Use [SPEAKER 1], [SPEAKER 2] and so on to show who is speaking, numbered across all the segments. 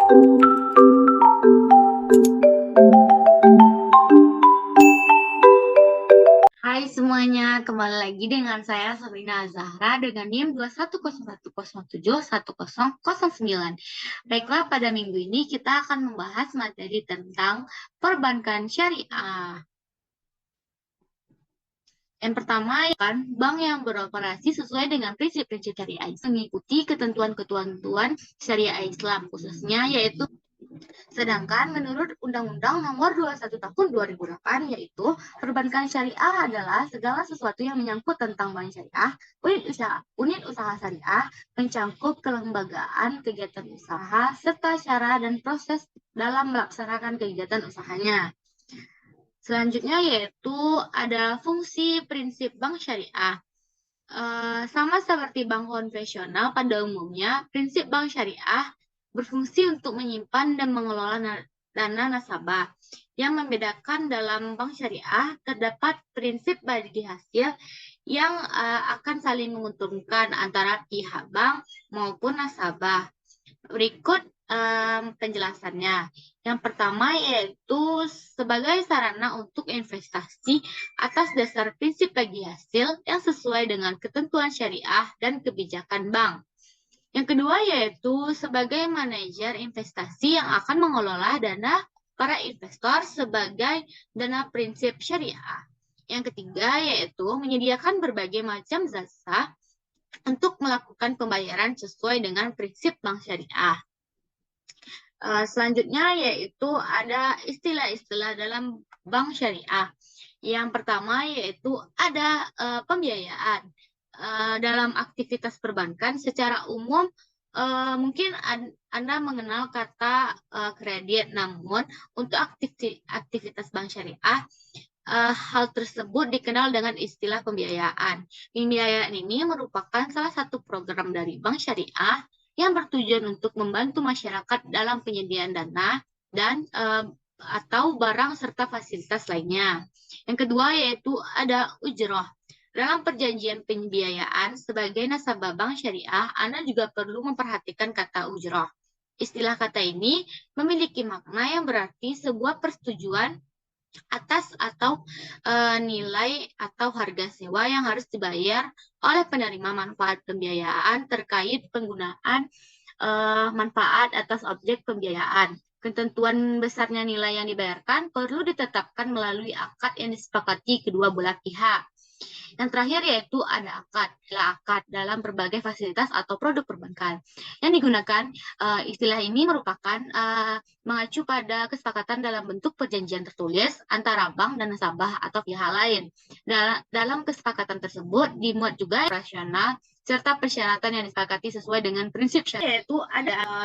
[SPEAKER 1] Hai semuanya, kembali lagi dengan saya Sabrina Zahra dengan NIM 21010710009. Baiklah, pada minggu ini kita akan membahas materi tentang perbankan syariah. Yang pertama, kan bank yang beroperasi sesuai dengan prinsip-prinsip syariah mengikuti ketentuan-ketentuan syariah Islam khususnya yaitu. Sedangkan menurut Undang-Undang Nomor 21 Tahun 2008 yaitu perbankan syariah adalah segala sesuatu yang menyangkut tentang bank syariah, unit usaha syariah, mencangkup kelembagaan, kegiatan usaha, serta cara dan proses dalam melaksanakan kegiatan usahanya. Selanjutnya yaitu ada fungsi prinsip bank syariah. Sama seperti bank konvensional pada umumnya, prinsip bank syariah berfungsi untuk menyimpan dan mengelola dana nasabah. Yang membedakan dalam bank syariah terdapat prinsip bagi hasil yang akan saling menguntungkan antara pihak bank maupun nasabah. Berikut penjelasannya. Yang pertama yaitu sebagai sarana untuk investasi atas dasar prinsip bagi hasil yang sesuai dengan ketentuan syariah dan kebijakan bank. Yang kedua yaitu sebagai manajer investasi yang akan mengelola dana para investor sebagai dana prinsip syariah. Yang ketiga yaitu menyediakan berbagai macam jasa untuk melakukan pembayaran sesuai dengan prinsip bank syariah. Selanjutnya yaitu ada istilah-istilah dalam bank syariah. Yang pertama yaitu ada pembiayaan. Dalam aktivitas perbankan secara umum mungkin Anda mengenal kata kredit, namun untuk aktivitas bank syariah hal tersebut dikenal dengan istilah pembiayaan. Pembiayaan ini merupakan salah satu program dari bank syariah yang bertujuan untuk membantu masyarakat dalam penyediaan dana dan atau barang serta fasilitas lainnya. Yang kedua yaitu ada ujroh. Dalam perjanjian pembiayaan sebagai nasabah bank syariah, Anda juga perlu memperhatikan kata ujroh. Istilah kata ini memiliki makna yang berarti sebuah persetujuan atas atau nilai atau harga sewa yang harus dibayar oleh penerima manfaat pembiayaan terkait penggunaan manfaat atas objek pembiayaan. Ketentuan besarnya nilai yang dibayarkan perlu ditetapkan melalui akad yang disepakati kedua belah pihak. Yang terakhir yaitu ada akad dalam berbagai fasilitas atau produk perbankan. Yang digunakan istilah ini merupakan mengacu pada kesepakatan dalam bentuk perjanjian tertulis antara bank dan nasabah atau pihak lain. Dalam kesepakatan tersebut dimuat juga operasional serta persyaratan yang disepakati sesuai dengan prinsip syariah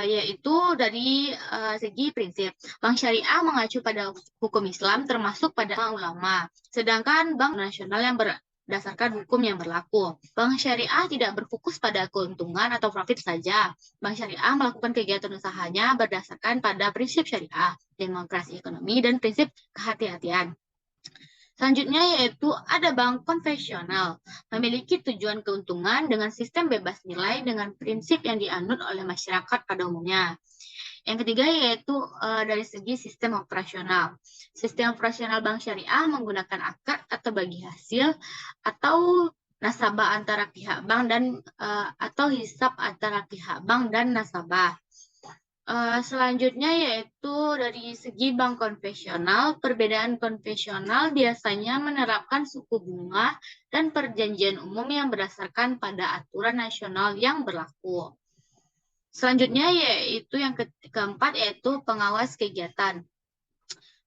[SPEAKER 1] yaitu dari segi prinsip. Bank syariah mengacu pada hukum Islam termasuk pada ulama. Sedangkan bank nasional yang berdasarkan hukum yang berlaku. Bank syariah tidak berfokus pada keuntungan atau profit saja. Bank syariah melakukan kegiatan usahanya berdasarkan pada prinsip syariah, demokrasi ekonomi, dan prinsip kehati-hatian. Selanjutnya yaitu ada bank konvensional, memiliki tujuan keuntungan dengan sistem bebas nilai dengan prinsip yang dianut oleh masyarakat pada umumnya. Yang ketiga yaitu dari segi sistem operasional. Sistem operasional bank syariah menggunakan akad atau bagi hasil atau nasabah antara pihak bank dan atau hisab antara pihak bank dan nasabah. Selanjutnya yaitu dari segi bank konvensional, perbedaan konvensional biasanya menerapkan suku bunga dan perjanjian umum yang berdasarkan pada aturan nasional yang berlaku. Selanjutnya yaitu yang keempat yaitu pengawas kegiatan.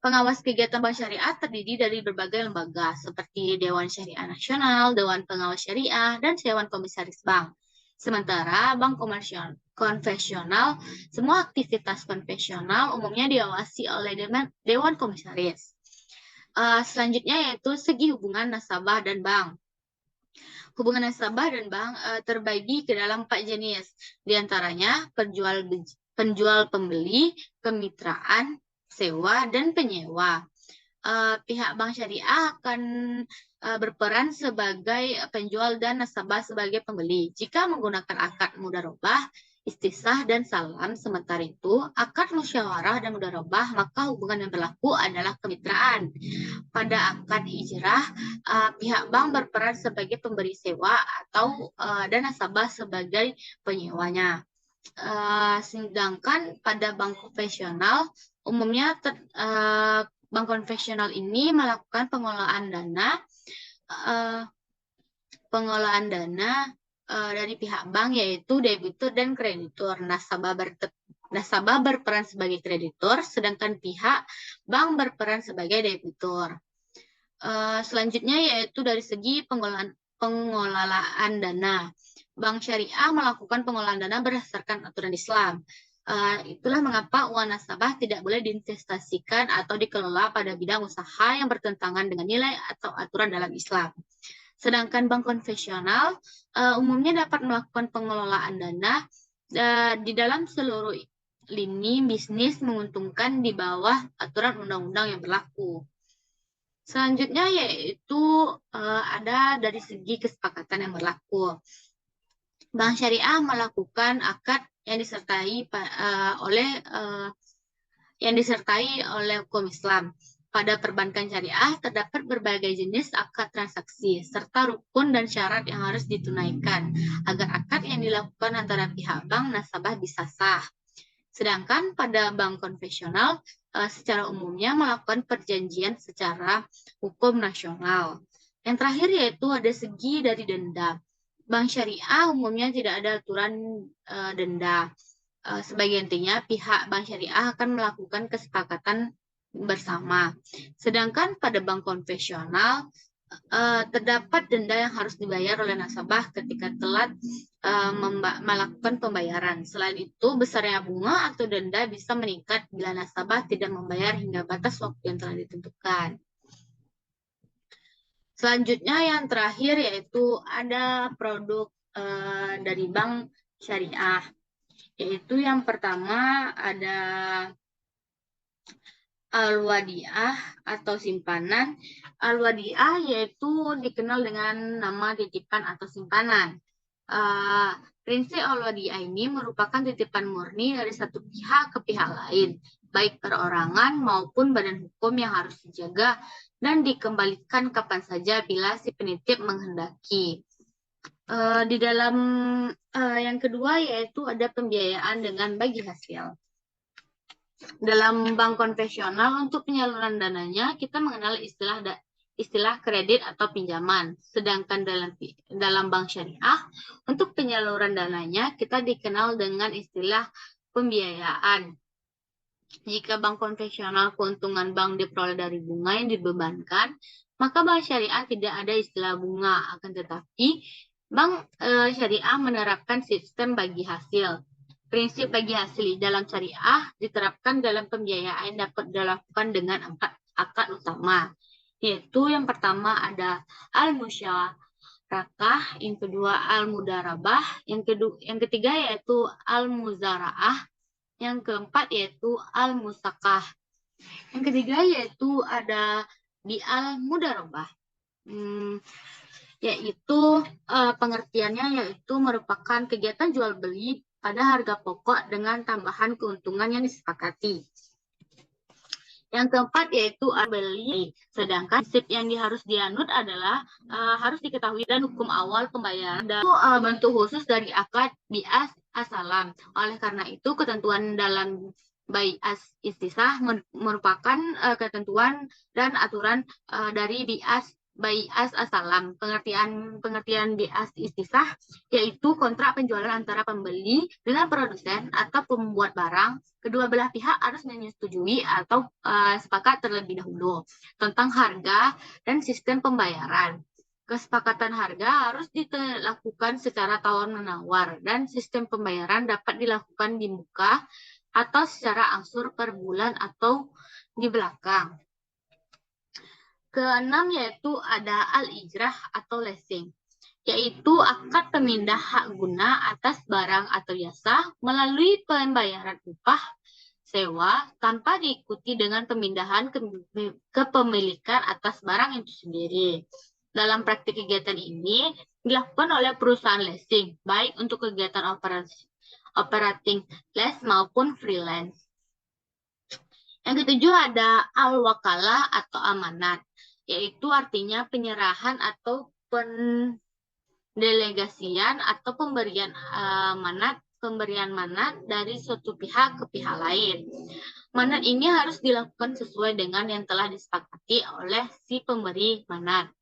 [SPEAKER 1] Pengawas kegiatan bank syariah terdiri dari berbagai lembaga seperti Dewan Syariah Nasional, Dewan Pengawas Syariah, dan Dewan Komisaris Bank. Sementara bank konvensional, semua aktivitas konvensional umumnya diawasi oleh Dewan Komisaris. Selanjutnya yaitu segi hubungan nasabah dan bank. Hubungan nasabah dan bank terbagi ke dalam 4 jenis, diantaranya penjual pembeli, kemitraan, sewa, dan penyewa. Pihak bank syariah akan berperan sebagai penjual dan nasabah sebagai pembeli. Jika menggunakan akad mudharabah, istisah dan salam. Sementara itu, akad musyawarah dan mudharabah, maka hubungan yang berlaku adalah kemitraan. Pada akad ijrah, pihak bank berperan sebagai pemberi sewa atau dan nasabah sebagai penyewanya. Sedangkan pada bank konvensional, umumnya bank konvensional ini melakukan pengelolaan dana dari pihak bank, yaitu debitur dan kreditur. Nasabah berperan sebagai kreditur, sedangkan pihak bank berperan sebagai debitur. Selanjutnya yaitu dari segi pengelolaan dana. Bank syariah melakukan pengelolaan dana berdasarkan aturan Islam. Itulah mengapa uang nasabah tidak boleh diinvestasikan atau dikelola pada bidang usaha yang bertentangan dengan nilai atau aturan dalam Islam. Sedangkan bank konvensional umumnya dapat melakukan pengelolaan dana di dalam seluruh lini bisnis menguntungkan di bawah aturan undang-undang yang berlaku. Selanjutnya yaitu ada dari segi kesepakatan yang berlaku. Bank syariah melakukan akad yang disertai oleh hukum Islam. Pada perbankan syariah terdapat berbagai jenis akad transaksi serta rukun dan syarat yang harus ditunaikan agar akad yang dilakukan antara pihak bank nasabah bisa sah. Sedangkan pada bank konvensional secara umumnya melakukan perjanjian secara hukum nasional. Yang terakhir yaitu ada segi dari denda. Bank syariah umumnya tidak ada aturan denda. Sebagai intinya, pihak bank syariah akan melakukan kesepakatan bersama. Sedangkan pada bank konvensional terdapat denda yang harus dibayar oleh nasabah ketika telat melakukan pembayaran. Selain itu, besarnya bunga atau denda bisa meningkat bila nasabah tidak membayar hingga batas waktu yang telah ditentukan. Selanjutnya yang terakhir yaitu ada produk dari bank syariah. Yaitu yang pertama ada al-wadiah atau simpanan. Al-wadiah yaitu dikenal dengan nama titipan atau simpanan. Prinsip al-wadiah ini merupakan titipan murni dari satu pihak ke pihak lain, baik perorangan maupun badan hukum yang harus dijaga dan dikembalikan kapan saja bila si penitip menghendaki. Di dalam yang kedua yaitu ada pembiayaan dengan bagi hasil. Dalam bank konvensional untuk penyaluran dananya kita mengenal istilah kredit atau pinjaman. Sedangkan dalam bank syariah untuk penyaluran dananya kita dikenal dengan istilah pembiayaan. Jika bank konvensional keuntungan bank diperoleh dari bunga yang dibebankan, maka bank syariah tidak ada istilah bunga. Akan tetapi bank syariah menerapkan sistem bagi hasil. Prinsip bagi hasil dalam syariah diterapkan dalam pembiayaan dapat dilakukan dengan 4 akad utama. Yaitu yang pertama ada al-musyarakah, yang kedua al-mudharabah, yang ketiga yaitu al-muzaraah, yang keempat yaitu al-musakah. Yang ketiga yaitu ada di al-mudharabah. Yaitu pengertiannya yaitu merupakan kegiatan jual beli pada harga pokok dengan tambahan keuntungan yang disepakati. Yang keempat yaitu beli. Sedangkan prinsip yang harus dianut adalah harus diketahui dan hukum awal pembayaran dan bentuk khusus dari akad bi'as as-salam. Oleh karena itu ketentuan dalam bai'as istisah merupakan ketentuan dan aturan dari bai'as as-salam. Pengertian bi'as istisah yaitu kontrak penjualan antara pembeli dengan produsen atau pembuat barang. Kedua belah pihak harus menyetujui atau sepakat terlebih dahulu tentang harga dan sistem pembayaran. Kesepakatan harga harus dilakukan secara tawar-menawar dan sistem pembayaran dapat dilakukan di muka atau secara angsur per bulan atau di belakang. Keenam yaitu ada al-ijrah atau leasing, yaitu akad pemindah hak guna atas barang atau jasa melalui pembayaran upah sewa tanpa diikuti dengan pemindahan kepemilikan atas barang itu sendiri. Dalam praktik kegiatan ini dilakukan oleh perusahaan leasing, baik untuk kegiatan operating lease maupun freelance. Yang ketujuh ada al-wakalah atau amanat, yaitu artinya penyerahan atau pendelegasian atau pemberian manat dari suatu pihak ke pihak lain. Manat ini harus dilakukan sesuai dengan yang telah disepakati oleh si pemberi manat.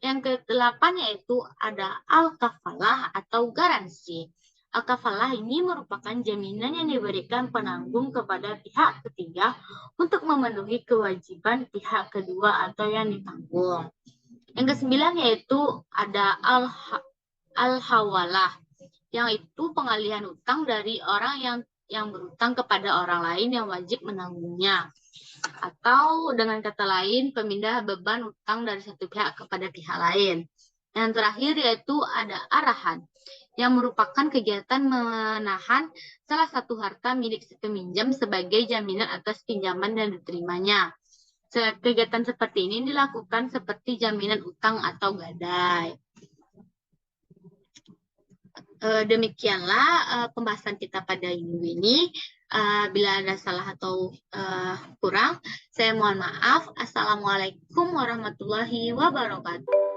[SPEAKER 1] Yang ke-8 yaitu ada al-kafalah atau garansi. Al-kafalah ini merupakan jaminan yang diberikan penanggung kepada pihak ketiga untuk memenuhi kewajiban pihak kedua atau yang ditanggung. Yang ke-9 yaitu ada al-hawalah, yang itu pengalihan utang dari orang yang berutang kepada orang lain yang wajib menanggungnya. Atau dengan kata lain, pemindah beban utang dari satu pihak kepada pihak lain. Yang terakhir yaitu ada arahan, yang merupakan kegiatan menahan salah satu harta milik si peminjam sebagai jaminan atas pinjaman yang diterimanya. Kegiatan seperti ini dilakukan seperti jaminan utang atau gadai. Demikianlah pembahasan kita pada minggu ini. Bila ada salah atau kurang, saya mohon maaf. Assalamualaikum warahmatullahi wabarakatuh.